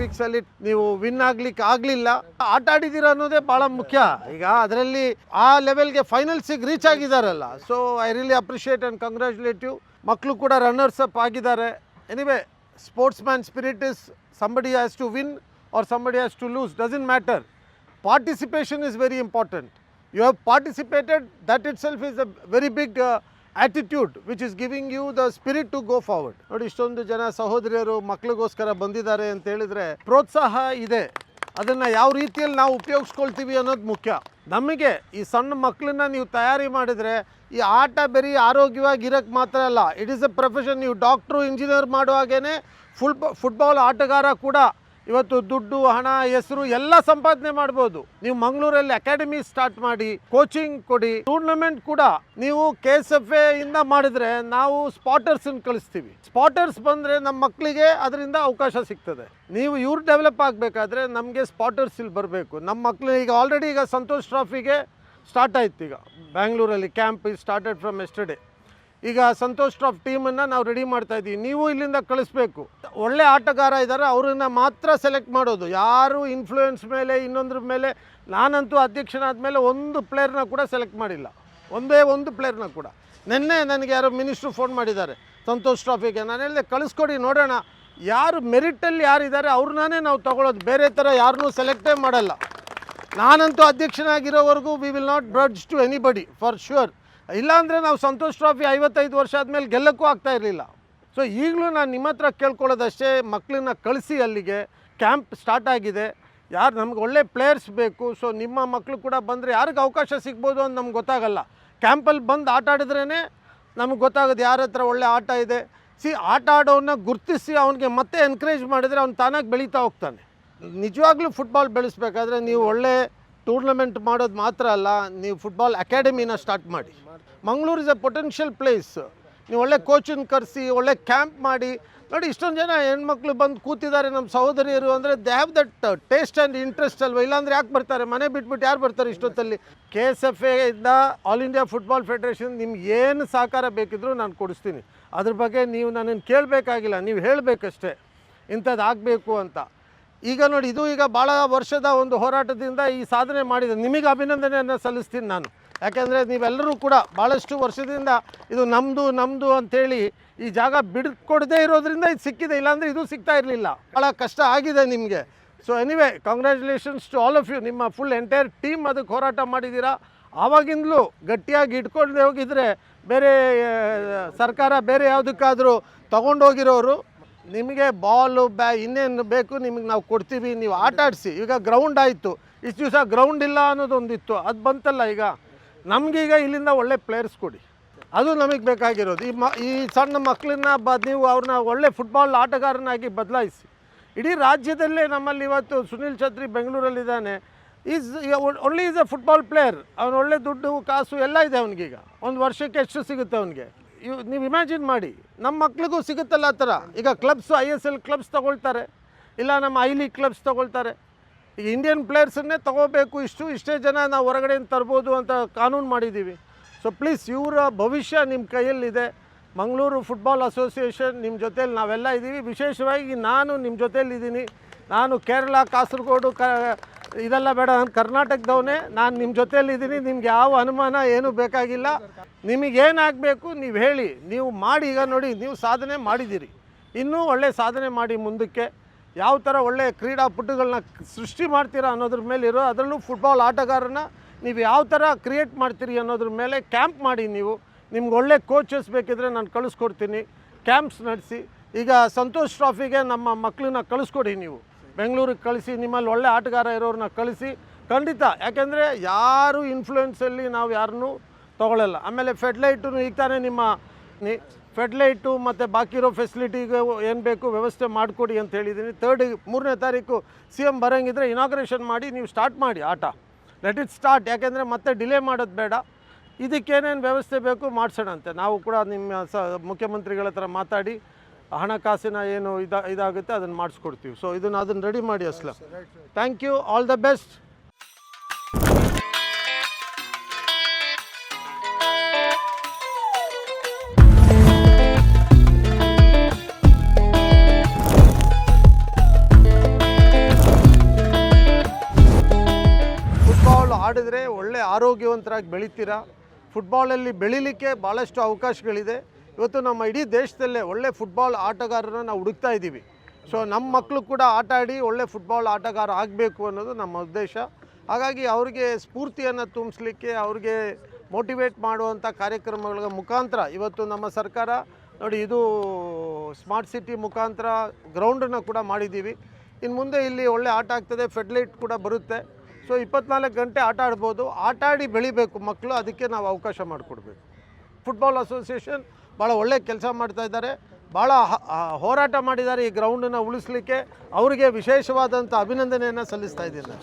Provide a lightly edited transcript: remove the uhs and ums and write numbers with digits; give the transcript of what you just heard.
ಒಲಿಂಪಿಕ್ಸಲ್ಲಿ ನೀವು ವಿನ್ ಆಗ್ಲಿಕ್ಕೆ ಆಗಲಿಲ್ಲ, ಆಟ ಆಡಿದ್ದೀರಾ ಅನ್ನೋದೇ ಭಾಳ ಮುಖ್ಯ. ಈಗ ಅದರಲ್ಲಿ ಆ ಲೆವೆಲ್ಗೆ ಫೈನಲ್ಸಿಗೆ ರೀಚ್ ಆಗಿದ್ದಾರಲ್ಲ, so I really appreciate and congratulate you. ಮಕ್ಕಳು ಕೂಡ ರನ್ನರ್ಸ್ ಅಪ್ ಆಗಿದ್ದಾರೆ. Anyway, sportsman spirit is somebody has to win or somebody has to lose, doesn't matter. Participation is very important. You have participated, that itself is a very big attitude which is giving you the spirit to go forward. ನೋಡಿ, ಇಷ್ಟೊಂದು ಜನ ಸಹೋದರಿಯರು ಮಕ್ಕಳಿಗೋಸ್ಕರ ಬಂದಿದ್ದಾರೆ ಅಂತ ಹೇಳಿದ್ರೆ ಪ್ರೋತ್ಸಾಹ ಇದೆ. ಅದನ್ನು ಯಾವ ರೀತಿಯಲ್ಲಿ ನಾವು ಉಪಯೋಗಿಸ್ಕೊಳ್ತೀವಿ ಅನ್ನೋದು ಮುಖ್ಯ. ನಮಗೆ ಈ ಸಣ್ಣ ಮಕ್ಕಳನ್ನ ನೀವು ತಯಾರಿ ಮಾಡಿದರೆ ಈ ಆಟ ಬರೀ ಆರೋಗ್ಯವಾಗಿ ಇರೋಕ್ಕೆ ಮಾತ್ರ ಅಲ್ಲ, ಇಟ್ ಈಸ್ ಎ ಪ್ರೊಫೆಷನ್. ನೀವು ಡಾಕ್ಟ್ರು, ಇಂಜಿನಿಯರ್ ಮಾಡುವಾಗೇ ಫುಟ್ಬಾಲ್ ಆಟಗಾರ ಕೂಡ ಇವತ್ತು ದುಡ್ಡು, ಹಣ, ಹೆಸರು ಎಲ್ಲ ಸಂಪಾದನೆ ಮಾಡ್ಬೋದು. ನೀವು ಮಂಗಳೂರಲ್ಲಿ ಅಕಾಡೆಮಿ ಸ್ಟಾರ್ಟ್ ಮಾಡಿ, ಕೋಚಿಂಗ್ ಕೊಡಿ, ಟೂರ್ನಮೆಂಟ್ ಕೂಡ ನೀವು KSFA ಇಂದ ಮಾಡಿದರೆ ನಾವು ಸ್ಪಾಟರ್ಸನ್ನು ಕಳಿಸ್ತೀವಿ. ಸ್ಪಾಟರ್ಸ್ ಬಂದರೆ ನಮ್ಮ ಮಕ್ಕಳಿಗೆ ಅದರಿಂದ ಅವಕಾಶ ಸಿಗ್ತದೆ. ನೀವು ಇವ್ರು ಡೆವಲಪ್ ಆಗಬೇಕಾದ್ರೆ ನಮಗೆ ಸ್ಪಾಟರ್ಸ್ ಇಲ್ಲಿ ಬರಬೇಕು. ನಮ್ಮ ಮಕ್ಕಳು ಈಗ ಆಲ್ರೆಡಿ ಈಗ ಸಂತೋಷ್ ಟ್ರಾಫಿಗೆ ಸ್ಟಾರ್ಟ್ ಆಯ್ತು. ಈಗ ಬ್ಯಾಂಗ್ಳೂರಲ್ಲಿ camp is started from yesterday. ಈಗ ಸಂತೋಷ್ ಟ್ರಾಫ್ ಟೀಮನ್ನು ನಾವು ರೆಡಿ ಮಾಡ್ತಾಯಿದ್ದೀವಿ. ನೀವು ಇಲ್ಲಿಂದ ಕಳಿಸ್ಬೇಕು. ಒಳ್ಳೆ ಆಟಗಾರ ಇದ್ದಾರೆ, ಅವ್ರನ್ನ ಮಾತ್ರ ಸೆಲೆಕ್ಟ್ ಮಾಡೋದು. ಯಾರು ಇನ್ಫ್ಲೂಯೆನ್ಸ್ ಮೇಲೆ ಇನ್ನೊಂದ್ರ ಮೇಲೆ. ನಾನಂತೂ ಅಧ್ಯಕ್ಷನಾದ ಮೇಲೆ ಒಂದು ಪ್ಲೇಯರ್ನ ಕೂಡ ಸೆಲೆಕ್ಟ್ ಮಾಡಿಲ್ಲ, ಒಂದೇ ಒಂದು ಪ್ಲೇಯರ್ನ ಕೂಡ. ನಿನ್ನೆ ನನಗೆ ಯಾರೋ ಮಿನಿಸ್ಟ್ರು ಫೋನ್ ಮಾಡಿದ್ದಾರೆ ಸಂತೋಷ್ ಟ್ರಾಫಿಗೆ. ನಾನು ಹೇಳಿದೆ, ಕಳಿಸ್ಕೊಡಿ ನೋಡೋಣ, ಯಾರು ಮೆರಿಟಲ್ಲಿ ಯಾರಿದ್ದಾರೆ ಅವ್ರನ್ನೇ ನಾವು ತೊಗೊಳೋದು, ಬೇರೆ ಥರ ಯಾರನ್ನೂ ಸೆಲೆಕ್ಟೇ ಮಾಡಲ್ಲ. ನಾನಂತೂ ಅಧ್ಯಕ್ಷನಾಗಿರೋವರೆಗೂ we will not budge to anybody for sure. ಇಲ್ಲಾಂದರೆ ನಾವು ಸಂತೋಷ್ ಟ್ರಾಫಿ 55 ವರ್ಷ ಆದಮೇಲೆ ಗೆಲ್ಲಕ್ಕೂ ಆಗ್ತಾ ಇರಲಿಲ್ಲ. ಸೊ ಈಗಲೂ ನಾನು ನಿಮ್ಮ ಹತ್ರ ಕೇಳ್ಕೊಳ್ಳೋದಷ್ಟೇ, ಮಕ್ಕಳನ್ನ ಕಳಿಸಿ. ಅಲ್ಲಿಗೆ ಕ್ಯಾಂಪ್ ಸ್ಟಾರ್ಟ್ ಆಗಿದೆ. ಯಾರು ನಮ್ಗೆ ಒಳ್ಳೆ ಪ್ಲೇಯರ್ಸ್ ಬೇಕು. ಸೊ ನಿಮ್ಮ ಮಕ್ಕಳು ಕೂಡ ಬಂದರೆ ಯಾರಿಗೆ ಅವಕಾಶ ಸಿಗ್ಬೋದು ಅಂತ ನಮ್ಗೆ ಗೊತ್ತಾಗಲ್ಲ. ಕ್ಯಾಂಪಲ್ಲಿ ಬಂದು ಆಟ ಆಡಿದ್ರೇ ನಮಗೆ ಗೊತ್ತಾಗೋದು ಯಾರ ಹತ್ರ ಒಳ್ಳೆ ಆಟ ಇದೆ. ಆಟ ಆಡೋನ್ನ ಗುರುತಿಸಿ ಅವನಿಗೆ ಮತ್ತೆ ಎನ್ಕರೇಜ್ ಮಾಡಿದರೆ ಅವ್ನು ತಾನಾಗಿ ಬೆಳೀತಾ ಹೋಗ್ತಾನೆ. ನಿಜವಾಗ್ಲೂ ಫುಟ್ಬಾಲ್ ಬೆಳೆಸ್ಬೇಕಾದ್ರೆ ನೀವು ಒಳ್ಳೆ ಟೂರ್ನಮೆಂಟ್ ಮಾಡೋದು ಮಾತ್ರ ಅಲ್ಲ, ನೀವು ಫುಟ್ಬಾಲ್ ಅಕಾಡೆಮಿನ ಸ್ಟಾರ್ಟ್ ಮಾಡಿ. Mangaluru is A potential place. ನೀವು ಒಳ್ಳೆ ಕೋಚನ್ನು ಕರೆಸಿ, ಒಳ್ಳೆ ಕ್ಯಾಂಪ್ ಮಾಡಿ. ನೋಡಿ, ಇಷ್ಟೊಂದು ಜನ ಹೆಣ್ಮಕ್ಳು ಬಂದು ಕೂತಿದ್ದಾರೆ ನಮ್ಮ ಸಹೋದರಿಯರು ಅಂದರೆ they have that taste and interest ಅಲ್ವ. ಇಲ್ಲಾಂದರೆ ಯಾಕೆ ಬರ್ತಾರೆ? ಮನೆ ಬಿಟ್ಬಿಟ್ಟು ಯಾರು ಬರ್ತಾರೆ ಇಷ್ಟೊತ್ತಲ್ಲಿ? KSFA ಇಂದ ಆಲ್ ಇಂಡಿಯಾ ಫುಟ್ಬಾಲ್ ಫೆಡರೇಷನ್ ನಿಮ್ಗೆ ಏನು ಸಹಕಾರ ಬೇಕಿದ್ರೂ ನಾನು ಕೊಡಿಸ್ತೀನಿ. ಅದ್ರ ಬಗ್ಗೆ ನೀವು ನನ್ನನ್ನು ಕೇಳಬೇಕಾಗಿಲ್ಲ, ನೀವು ಹೇಳಬೇಕಷ್ಟೇ ಇಂಥದ್ದು ಆಗಬೇಕು ಅಂತ. ಈಗ ನೋಡಿ, ಇದು ಈಗ ಭಾಳ ವರ್ಷದ ಒಂದು ಹೋರಾಟದಿಂದ ಈ ಸಾಧನೆ ಮಾಡಿದೆ. ನಿಮಗೆ ಅಭಿನಂದನೆಯನ್ನು ಸಲ್ಲಿಸ್ತೀನಿ ನಾನು. ಯಾಕೆಂದರೆ ನೀವೆಲ್ಲರೂ ಕೂಡ ಭಾಳಷ್ಟು ವರ್ಷದಿಂದ ಇದು ನಮ್ಮದು ಅಂಥೇಳಿ ಈ ಜಾಗ ಬಿಡ್ಕೊಡದೇ ಇರೋದ್ರಿಂದ ಇದು ಸಿಕ್ಕಿದೆ. ಇಲ್ಲಾಂದರೆ ಇದು ಸಿಗ್ತಾ ಇರಲಿಲ್ಲ. ಭಾಳ ಕಷ್ಟ ಆಗಿದೆ ನಿಮಗೆ. So anyway, congratulations to all of you. ನಿಮ್ಮ ಫುಲ್ ಎಂಟೈರ್ ಟೀಮ್ ಅದಕ್ಕೆ ಹೋರಾಟ ಮಾಡಿದ್ದೀರಾ. ಆವಾಗಿಂದಲೂ ಗಟ್ಟಿಯಾಗಿ ಇಟ್ಕೊಂಡೇ ಹೋಗಿದ್ರೆ ಬೇರೆ ಸರ್ಕಾರ ಬೇರೆ ಯಾವುದಕ್ಕಾದರೂ ತೊಗೊಂಡೋಗಿರೋರು ನಿಮಗೆ ಬಾಲು ಇನ್ನೇನು ಬೇಕು ನಿಮಗೆ ನಾವು ಕೊಡ್ತೀವಿ, ನೀವು ಆಟ ಆಡಿಸಿ. ಈಗ ಗ್ರೌಂಡ್ ಆಯಿತು, ಇಷ್ಟು ದಿವಸ ಗ್ರೌಂಡ್ ಇಲ್ಲ ಅನ್ನೋದೊಂದಿತ್ತು, ಅದು ಬಂತಲ್ಲ. ಈಗ ನಮಗೀಗ ಇಲ್ಲಿಂದ ಒಳ್ಳೆ ಪ್ಲೇಯರ್ಸ್ ಕೊಡಿ, ಅದು ನಮಗೆ ಬೇಕಾಗಿರೋದು. ಈ ಸಣ್ಣ ಮಕ್ಕಳನ್ನ ನೀವು ಅವ್ರನ್ನ ಒಳ್ಳೆ ಫುಟ್ಬಾಲ್ ಆಟಗಾರನಾಗಿ ಬದಲಾಯಿಸಿ. ಇಡೀ ರಾಜ್ಯದಲ್ಲೇ ನಮ್ಮಲ್ಲಿ ಇವತ್ತು ಸುನಿಲ್ ಛತ್ರಿ ಬೆಂಗಳೂರಲ್ಲಿದ್ದಾನೆ. Only is a football player. ಅವನು ಒಳ್ಳೆ ದುಡ್ಡು ಕಾಸು ಎಲ್ಲ ಇದೆ ಅವನಿಗೀಗ. ಒಂದು ವರ್ಷಕ್ಕೆ ಎಷ್ಟು ಸಿಗುತ್ತೆ ಅವನಿಗೆ? ನೀವು ಇಮ್ಯಾಜಿನ್ ಮಾಡಿ, ನಮ್ಮ ಮಕ್ಳಿಗೂ ಸಿಗುತ್ತಲ್ಲ ಆ ಥರ. ಈಗ ಕ್ಲಬ್ಸು ISL ಕ್ಲಬ್ಸ್ ತೊಗೊಳ್ತಾರೆ, ಇಲ್ಲ ನಮ್ಮ ಐ ಲೀಗ್ ಕ್ಲಬ್ಸ್ ತೊಗೊಳ್ತಾರೆ. ಈಗ ಇಂಡಿಯನ್ ಪ್ಲೇಯರ್ಸನ್ನೇ ತೊಗೋಬೇಕು, ಇಷ್ಟೇ ಜನ ನಾವು ಹೊರಗಡೆಯಿಂದ ತರ್ಬೋದು ಅಂತ ಕಾನೂನು ಮಾಡಿದ್ದೀವಿ. ಸೊ ಪ್ಲೀಸ್, ಇವರ ಭವಿಷ್ಯ ನಿಮ್ಮ ಕೈಯಲ್ಲಿದೆ. ಮಂಗಳೂರು ಫುಟ್ಬಾಲ್ ಅಸೋಸಿಯೇಷನ್ ನಿಮ್ಮ ಜೊತೇಲಿ ನಾವೆಲ್ಲ ಇದ್ದೀವಿ. ವಿಶೇಷವಾಗಿ ನಾನು ನಿಮ್ಮ ಜೊತೇಲಿದ್ದೀನಿ. ನಾನು ಕೇರಳ, ಕಾಸರಗೋಡು ಇದೆಲ್ಲ ಬೇಡ, ನಾನು ಕರ್ನಾಟಕದವನೇ. ನಾನು ನಿಮ್ಮ ಜೊತೆಯಲ್ಲಿದ್ದೀನಿ. ನಿಮ್ಗೆ ಯಾವ ಅನುಮಾನ ಏನೂ ಬೇಕಾಗಿಲ್ಲ. ನಿಮಗೇನಾಗಬೇಕು ನೀವು ಹೇಳಿ, ನೀವು ಮಾಡಿ. ಈಗ ನೋಡಿ, ನೀವು ಸಾಧನೆ ಮಾಡಿದ್ದೀರಿ, ಇನ್ನೂ ಒಳ್ಳೆ ಸಾಧನೆ ಮಾಡಿ ಮುಂದಕ್ಕೆ. ಯಾವ ಥರ ಒಳ್ಳೆ ಕ್ರೀಡಾಪಟುಗಳನ್ನ ಸೃಷ್ಟಿ ಮಾಡ್ತೀರಾ ಅನ್ನೋದ್ರ ಮೇಲೆ ಇರೋ. ಅದರಲ್ಲೂ ಫುಟ್ಬಾಲ್ ಆಟಗಾರನ ನೀವು ಯಾವ ಥರ ಕ್ರಿಯೇಟ್ ಮಾಡ್ತೀರಿ ಅನ್ನೋದ್ರ ಮೇಲೆ ಕ್ಯಾಂಪ್ ಮಾಡಿ. ನೀವು ನಿಮ್ಗೆ ಒಳ್ಳೆ ಕೋಚಸ್ ಬೇಕಿದ್ರೆ ನಾನು ಕಳಿಸ್ಕೊಡ್ತೀನಿ, ಕ್ಯಾಂಪ್ಸ್ ನಡೆಸಿ. ಈಗ ಸಂತೋಷ್ ಟ್ರಾಫಿಗೆ ನಮ್ಮ ಮಕ್ಕಳನ್ನ ಕಳಿಸ್ಕೊಡಿ, ನೀವು ಬೆಂಗಳೂರಿಗೆ ಕಳಿಸಿ. ನಿಮ್ಮಲ್ಲಿ ಒಳ್ಳೆ ಆಟಗಾರ ಇರೋರನ್ನ ಕಳಿಸಿ ಖಂಡಿತ. ಯಾಕೆಂದರೆ ಯಾರು ಇನ್ಫ್ಲೂಯೆನ್ಸಲ್ಲಿ ನಾವು ಯಾರನ್ನೂ ತೊಗೊಳ್ಳಲ್ಲ. ಆಮೇಲೆ ಫೆಡ್ಲೈಟು ಈಗ ತಾನೇ ನಿಮ್ಮ ಫೆಡ್ಲೈಟು ಮತ್ತು ಬಾಕಿ ಇರೋ ಫೆಸಿಲಿಟಿಗೆ ಏನು ಬೇಕು ವ್ಯವಸ್ಥೆ ಮಾಡಿಕೊಡಿ ಅಂತ ಹೇಳಿದ್ದೀನಿ. 3ನೇ ತಾರೀಕು CM ಬರೋಂಗಿದ್ರೆ ಇನಾಗ್ರೇಷನ್ ಮಾಡಿ ನೀವು ಸ್ಟಾರ್ಟ್ ಮಾಡಿ ಆಟ. Let it start. ಯಾಕೆಂದರೆ ಮತ್ತೆ ಡಿಲೇ ಮಾಡೋದು ಬೇಡ. ಇದಕ್ಕೇನೇನು ವ್ಯವಸ್ಥೆ ಬೇಕು ಮಾಡಿಸೋಣಂತೆ. ನಾವು ಕೂಡ ನಿಮ್ಮ ಮುಖ್ಯಮಂತ್ರಿಗಳ ಹತ್ರ ಮಾತಾಡಿ ಹಣಕಾಸಿನ ಏನು ಇದಾಗುತ್ತೆ ಅದನ್ನು ಮಾಡಿಸ್ಕೊಡ್ತೀವಿ. ಸೊ ಅದನ್ನು ರೆಡಿ ಮಾಡಿ Aslam. Thank you, all the best. ಆರೋಗ್ಯವಂತರಾಗಿ ಬೆಳಿತೀರಾ. ಫುಟ್ಬಾಲಲ್ಲಿ ಬೆಳೀಲಿಕ್ಕೆ ಭಾಳಷ್ಟು ಅವಕಾಶಗಳಿದೆ. ಇವತ್ತು ನಮ್ಮ ಇಡೀ ದೇಶದಲ್ಲೇ ಒಳ್ಳೆ ಫುಟ್ಬಾಲ್ ಆಟಗಾರರನ್ನ ನಾವು ಹುಡುಕ್ತಾ ಇದ್ದೀವಿ. ಸೊ ನಮ್ಮ ಮಕ್ಕಳು ಕೂಡ ಆಟ ಆಡಿ ಒಳ್ಳೆ ಫುಟ್ಬಾಲ್ ಆಟಗಾರ ಆಗಬೇಕು ಅನ್ನೋದು ನಮ್ಮ ಉದ್ದೇಶ. ಹಾಗಾಗಿ ಅವ್ರಿಗೆ ಸ್ಫೂರ್ತಿಯನ್ನು ತುಂಬಿಸ್ಲಿಕ್ಕೆ, ಅವ್ರಿಗೆ ಮೋಟಿವೇಟ್ ಮಾಡುವಂಥ ಕಾರ್ಯಕ್ರಮಗಳ ಮುಖಾಂತರ ಇವತ್ತು ನಮ್ಮ ಸರ್ಕಾರ ನೋಡಿ, ಇದು ಸ್ಮಾರ್ಟ್ ಸಿಟಿ ಮುಖಾಂತರ ಗ್ರೌಂಡನ್ನು ಕೂಡ ಮಾಡಿದ್ದೀವಿ. ಇನ್ನು ಮುಂದೆ ಇಲ್ಲಿ ಒಳ್ಳೆ ಆಟ ಆಗ್ತದೆ, ಫೆಡ್ಲೈಟ್ ಕೂಡ ಬರುತ್ತೆ. ಸೊ 24 ಗಂಟೆ ಆಟ ಆಡ್ಬೋದು. ಆಟ ಆಡಿ ಬೆಳಿಬೇಕು ಮಕ್ಕಳು, ಅದಕ್ಕೆ ನಾವು ಅವಕಾಶ ಮಾಡಿಕೊಡ್ಬೇಕು. ಫುಟ್ಬಾಲ್ ಅಸೋಸಿಯೇಷನ್ ಭಾಳ ಒಳ್ಳೆ ಕೆಲಸ ಮಾಡ್ತಾ ಇದ್ದಾರೆ, ಭಾಳ ಹೋರಾಟ ಮಾಡಿದ್ದಾರೆ ಈ ಗ್ರೌಂಡನ್ನು ಉಳಿಸ್ಲಿಕ್ಕೆ. ಅವರಿಗೆ ವಿಶೇಷವಾದಂಥ ಅಭಿನಂದನೆಯನ್ನು ಸಲ್ಲಿಸ್ತಾ ಇದ್ದೀನಿ.